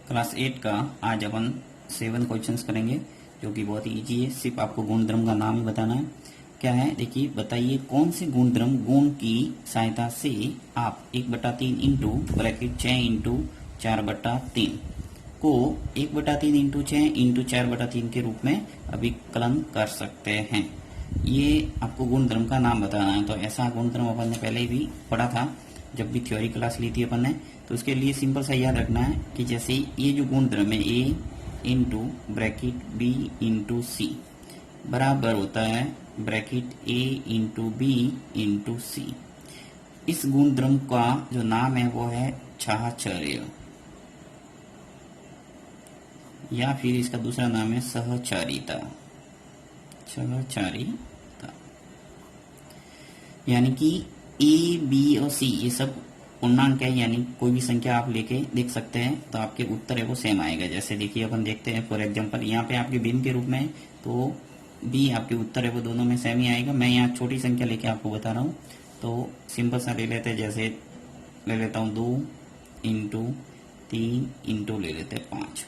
Class 8 का आज अपन 7 questions करेंगे जो कि बहुत ही इजी है। सिर्फ आपको गुणधर्म का नाम ही बताना है। क्या है देखिए, बताइए कौन से गुणधर्म गुण की सहायता से आप 1/3 इंटू ब्रैकेट 6 इंटू 4/3 को 1/3 इंटू 6 इंटू 4/3 के रूप में अभिकलन कर सकते हैं। ये आपको गुणधर्म का नाम बताना है। तो ऐसा गुणधर्म अपन ने पहले भी पढ़ा था जब भी थ्योरी क्लास ली थी अपन ने। तो उसके लिए सिंपल सा याद रखना है कि जैसे ये जो गुणधर्म है ए इंटू ब्रैकेट बी इंटू सी बराबर होता है ब्रैकेट ए इंटू बी इंटू सी। इस गुणधर्म का जो नाम है वो है साहचर्य, या फिर इसका दूसरा नाम है सहचारिता। सहचारिता यानी कि ए बी और सी ये सब पूर्णांक है, यानी कोई भी संख्या आप लेके देख सकते हैं तो आपके उत्तर है वो सेम आएगा। जैसे देखिए अपन देखते हैं फॉर एग्जांपल यहाँ पे आपके भिन्न के रूप में है तो बी आपके उत्तर है वो दोनों में सेम ही आएगा। मैं यहाँ छोटी संख्या लेके आपको बता रहा हूँ तो सिंपल सा ले लेते हैं। जैसे ले लेता हूँ 2 इंटू 3 इंटू ले लेते हैं 5।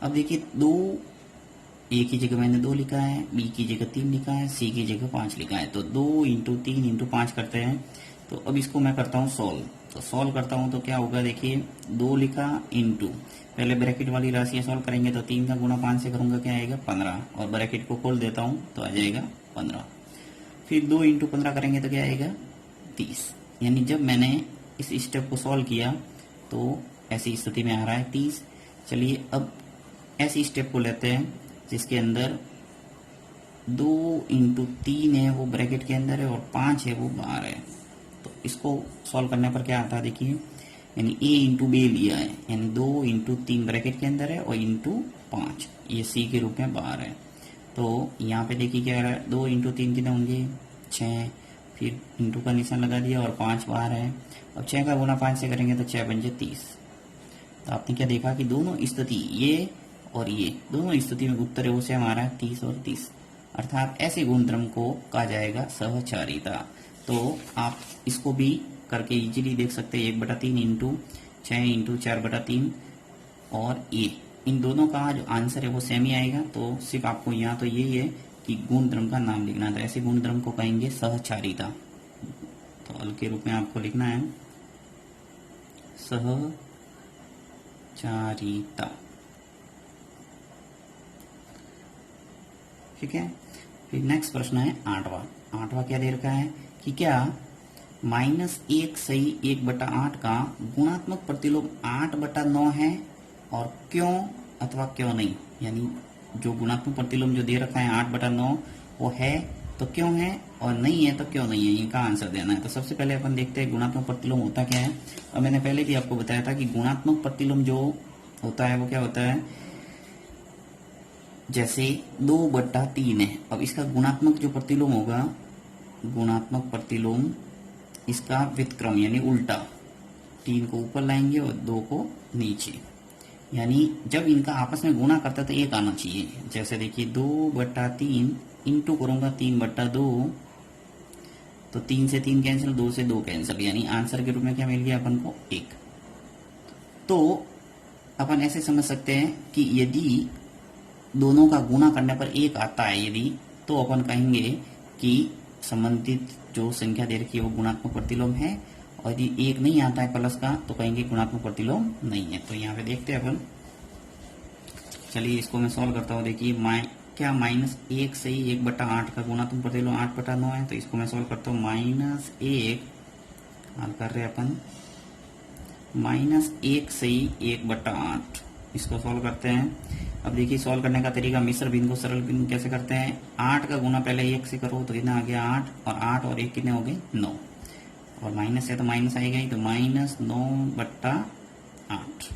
अब देखिए 2 ए की जगह मैंने 2 लिखा है, बी की जगह 3 लिखा है, सी की जगह 5 लिखा है। तो 2 इंटू 3 इंटू 5 करते हैं। तो अब इसको मैं करता हूँ सॉल्व। तो सॉल्व करता हूँ तो क्या होगा देखिए, 2 लिखा इंटू पहले ब्रैकेट वाली राशियां सॉल्व करेंगे तो 3 का गुणा 5 से करूंगा क्या आएगा 15, और ब्रैकेट को खोल देता हूँ तो आ जाएगा 15। फिर 2 इंटू 15 करेंगे तो क्या आएगा 30। यानी जब मैंने इस स्टेप को सॉल्व किया तो ऐसी स्थिति में आ रहा है 30। चलिए अब ऐसी स्टेप को लेते हैं जिसके अंदर 2 इंटू 3 है वो ब्रैकेट के अंदर है और 5 है वो बाहर है। तो इसको सॉल्व करने पर क्या आता है देखिए, यानी ए इंटू बी लिया है, यानी 2 इंटू 3 ब्रैकेट के अंदर है और इंटू 5 ये सी के रूप में बाहर है। तो यहाँ पे देखिए क्या रहा है, 2 इंटू 3 कितने होंगे 6, फिर इंटू का निशान लगा दिया और 5 बाहर है। अब 6 का गुणा 5 से करेंगे तो 6 पंजे 30। तो आपने क्या देखा कि दोनों स्थिति ये और ये दोनों स्थिति में उत्तर है वो सेम आ रहा है 30 और 30, अर्थात ऐसे गुणधर्म को कहा जाएगा सहचारिता। तो आप इसको भी करके इजीली देख सकते हैं 1/3 इंटू 6 इंटू 4/3 और ए, इन दोनों का जो आंसर है वो सेम ही आएगा। तो सिर्फ आपको यहाँ तो यही है कि गुणधर्म का नाम लिखना था। ऐसे गुणधर्म को कहेंगे सहचारिता। तो हल के रूप में आपको लिखना है सहचारिता, ठीक है। फिर नेक्स्ट प्रश्न है 8वां क्या दे रखा है कि क्या -1 सही 1/8 का गुणात्मक प्रतिलोम 8/9 है और क्यों अथवा क्यों नहीं। यानी जो गुणात्मक प्रतिलोम जो दे रखा है 8/9 वो है तो क्यों है और नहीं है तो क्यों नहीं है, इनका आंसर देना है। तो सबसे पहले अपन देखते हैं गुणात्मक प्रतिलोम होता क्या है। और मैंने पहले भी आपको बताया था कि गुणात्मक प्रतिलोम जो होता है वो क्या होता है, जैसे 2/3 है। अब इसका गुणात्मक जो प्रतिलोम होगा, गुणात्मक प्रतिलोम इसका व्युत्क्रम यानी उल्टा, 3 को ऊपर लाएंगे और 2 को नीचे। यानी जब इनका आपस में गुणा करता है तो 1 आना चाहिए। जैसे देखिए 2/3 इंटू करूंगा 3/2, तो 3 से 3 कैंसिल, 2 से 2 कैंसिल, यानी आंसर के रूप में क्या मिल गया अपन को 1। तो अपन ऐसे समझ सकते हैं कि यदि दोनों का गुणा करने पर 1 आता है यदि, तो अपन कहेंगे कि संबंधित जो संख्या दे रखी है वो गुणात्मक प्रतिलोम है। और यदि 1 नहीं आता है प्लस का तो कहेंगे गुणात्मक प्रतिलोम नहीं है। तो यहाँ पे देखते हैं अपन, चलिए इसको मैं सॉल्व करता हूँ। देखिए क्या -1 सही 1/8 का गुणात्मक प्रतिलोम 8/9 है। तो इसको मैं सॉल्व करता हूँ। -1 हल कर रहे अपन, -1 सही 1/8 इसको सॉल्व करते हैं। अब देखिए सॉल्व करने का तरीका, मिश्र भिन्न को सरल भिन्न कैसे करते हैं। 8 का गुना पहले 1 से करो तो कितना आ गया 8 और 1 कितने हो गए 9, और माइनस है तो माइनस आएगा ही, तो -9/8।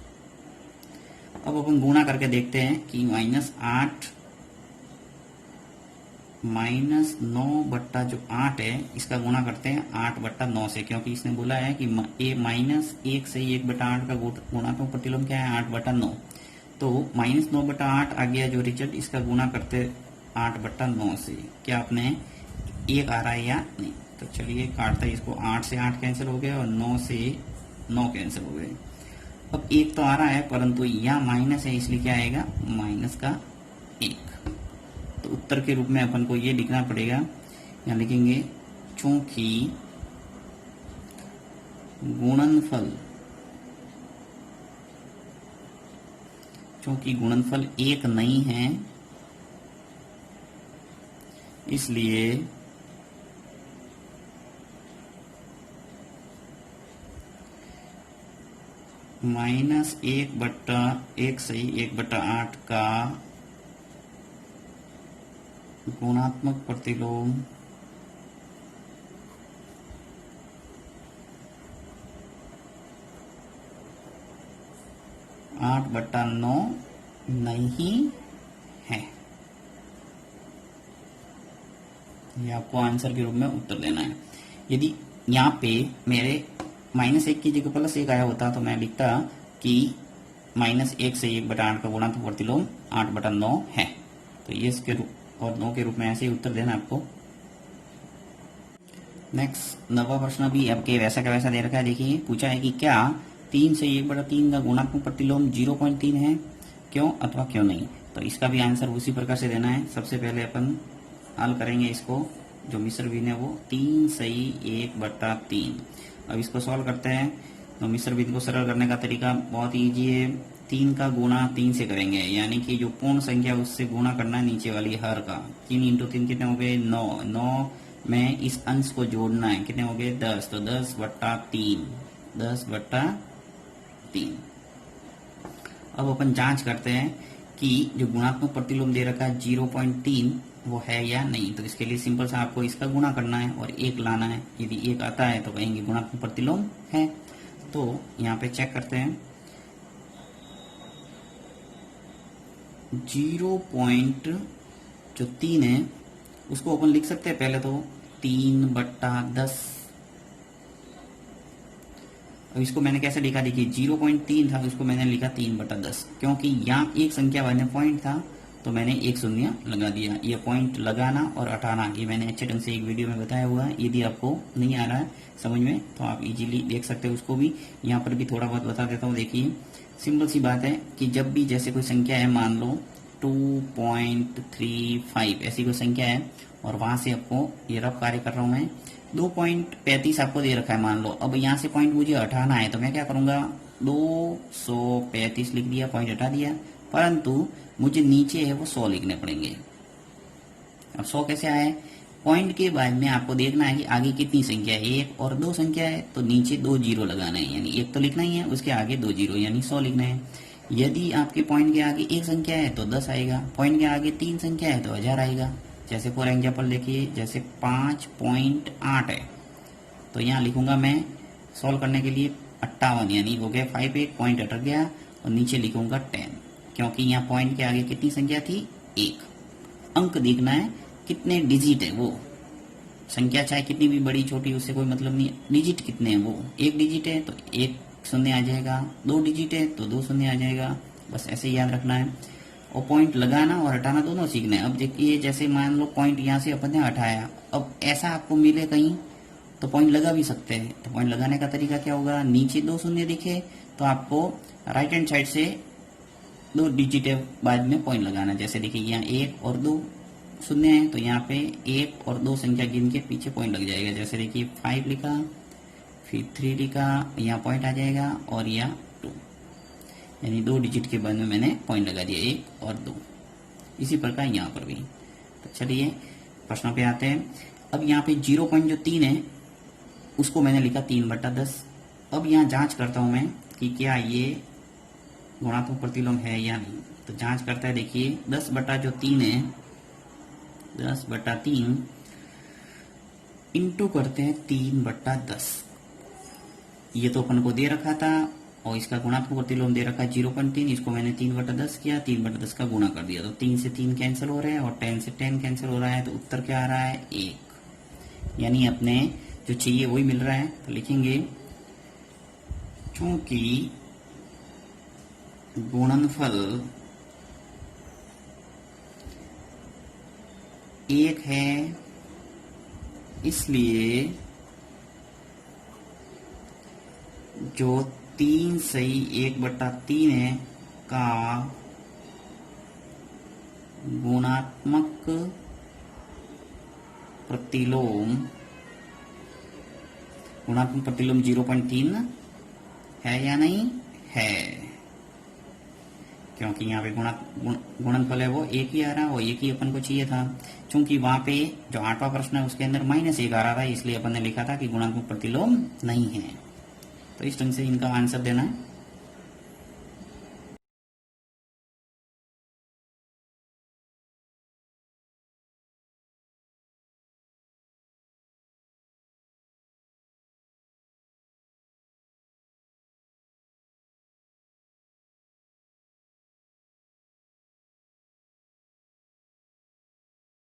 अब अपन गुणा करके देखते हैं कि -9/8 है, इसका गुणा करते हैं 8/9 से, क्योंकि इसने बोला है कि -1 से 1/8 का गुणात्मक प्रतिलोम क्या है 8/9। तो -9/8 आ गया जो रिजल्ट, इसका गुणा करते 8/9 से, क्या आपने 1 आ रहा है या नहीं। तो चलिए काटते हैं इसको, 8 से 8 कैंसिल हो गया और 9 से 9 कैंसिल हो गए। अब एक तो आ रहा है परंतु यहाँ माइनस है, इसलिए क्या आएगा, माइनस का 1। तो उत्तर के रूप में अपन को ये लिखना पड़ेगा, यहाँ लिखेंगे चूंकि गुणनफल एक नहीं है, इसलिए -1/1/8 का गुणात्मक प्रतिलोम आठ बट्टा नौ नहीं है। ये आपको आंसर के रूप में उत्तर देना है। यदि यहाँ पे मेरे -1 की जगह +1 आया होता तो मैं लिखता कि -1 से 1/8 का गुणात्मक प्रतिलोम 8/9 है। तो ये इसके रूप और 9 के रूप में ऐसे ही उत्तर देना आपको। नेक्स्ट 9वां प्रश्न भी आपके वैसा का वैसा दे रखा है। देखिए पूछा है कि क्या 3 से 1/3 का गुणात्मक प्रतिलोम 0.3 है, क्यों अथवा क्यों नहीं। तो इसका भी आंसर उसी प्रकार से देना है। सबसे पहले अपन हल करेंगे इसको, जो मिश्र भिन्न है वो 3 सही 1/3। अब इसको सॉल्व करते हैं। तो मिश्र भिन्न को सरल करने का तरीका बहुत ईजी है। 3 का गुणा 3 से करेंगे, यानी कि जो पूर्ण संख्या उससे गुणा करना है नीचे वाली हर का। 3 × 3 कितने हो गए, 9। 9 में इस अंश को जोड़ना है, कितने हो गए, 10। तो 10/3, 10/3। अब अपन जांच करते हैं कि जो गुणात्मक प्रतिलोम दे रखा है 0.3 वो है या नहीं। तो इसके लिए सिंपल सा आपको इसका गुणा करना है और 1 लाना है। यदि 1 आता है तो कहेंगे गुणात्मक प्रतिलोम है। तो यहाँ पे चेक करते हैं, 0.3 है उसको अपन लिख सकते हैं पहले तो 3/10। अब इसको मैंने कैसे लिखा, देखिए 0.3 था, उसको मैंने लिखा 3/10, क्योंकि यहाँ एक संख्या वाले पॉइंट था तो मैंने एक शून्य लगा दिया। ये पॉइंट लगाना और हटाना ये मैंने अच्छे ढंग से एक वीडियो में बताया हुआ है। यदि आपको नहीं आ रहा है समझ में तो आप इजीली देख सकते हो उसको भी। यहाँ पर भी थोड़ा बहुत बता देता हूँ। देखिए सिंपल सी बात है कि जब भी जैसे कोई संख्या है, मान लो 2.35 ऐसी कोई संख्या है और वहां से आपको ये रफ कार्य कर रहा हूं मैं, 2.35 आपको दे रखा है मान लो। अब यहाँ से पॉइंट मुझे हटाना है तो मैं क्या करूंगा, 235 लिख दिया, पॉइंट हटा दिया, परंतु मुझे नीचे है वो 100 लिखने पड़ेंगे। अब 100 कैसे आए, पॉइंट के बाद में आपको देखना है कि आगे कितनी संख्या है, 1 और 2 संख्या है तो नीचे 2 जीरो लगाना है, यानी 1 तो लिखना ही है, उसके आगे 2 जीरो यानी 100 लिखना है। यदि आपके पॉइंट के आगे 1 संख्या है तो 10 आएगा, पॉइंट के आगे 3 संख्या है तो 1000 आएगा। जैसे फॉर एग्जाम्पल देखिए, जैसे 5.8 है तो यहाँ लिखूंगा मैं सॉल्व करने के लिए 58, यानी हो गया 5, एक पॉइंट अटक गया और नीचे लिखूंगा 10, क्योंकि यहाँ पॉइंट के आगे कितनी संख्या थी, 1। अंक देखना है कितने डिजिट है वो, संख्या चाहे कितनी भी बड़ी छोटी उससे कोई मतलब नहीं, डिजिट कितने हैं वो। 1 डिजिट है तो 1 शून्य आ जाएगा, 2 डिजिट है तो 2 शून्य आ जाएगा, बस ऐसे ही याद रखना है। और पॉइंट लगाना और हटाना दोनों सीखना है। अब देखिए जैसे मान लो पॉइंट यहाँ से अपन ने हटाया, अब ऐसा आपको मिले कहीं तो पॉइंट लगा भी सकते हैं। तो पॉइंट लगाने का तरीका क्या होगा, नीचे 2 शून्य दिखे तो आपको राइट हैंड साइड से 2 डिजिट है बाद में पॉइंट लगाना। जैसे देखिए यहाँ 1 और 2 शून्य है तो यहाँ पे 1 और 2 संख्या गिन के पीछे पॉइंट लग जाएगा। जैसे देखिए 5 लिखा, फिर 3 लिखा, यहाँ पॉइंट आ जाएगा और यहाँ 2, यानी 2 डिजिट के बाद में मैंने पॉइंट लगा दिया, 1 और 2। इसी प्रकार यहाँ पर भी। तो चलिए प्रश्नों पे आते हैं। अब यहाँ पे 0.3 है उसको मैंने लिखा 3/10। अब यहाँ जांच करता हूं मैं कि क्या ये गुणात्मक प्रतिलोम है या नहीं। तो जांच करता है, देखिए 10/3 है, 10/3 इंटू करते हैं 3/10। ये तो अपन को दे रखा था और इसका गुणात्मक प्रतिलोम दे रखा है 0.3, इसको मैंने 3/10 किया, 3/10 का गुणा कर दिया तो 3 से 3 कैंसिल हो रहे हैं और 10 से 10 कैंसिल हो रहा है। तो उत्तर क्या आ रहा है, 1, यानी अपने जो चाहिए वही मिल रहा है। तो लिखेंगे चूंकि गुणनफल 1 है इसलिए जो 3 सही 1/3 है का गुणात्मक प्रतिलोम 0.3 है या नहीं है, क्योंकि यहाँ पे गुणनफल है वो एक ही आ रहा है और एक ही अपन को चाहिए था। चूंकि वहां पे जो 8वां प्रश्न है उसके अंदर -1 आ रहा था, इसलिए अपन ने लिखा था कि गुणात्मक प्रतिलोम नहीं है। तो इस ढंग से इनका आंसर देना है।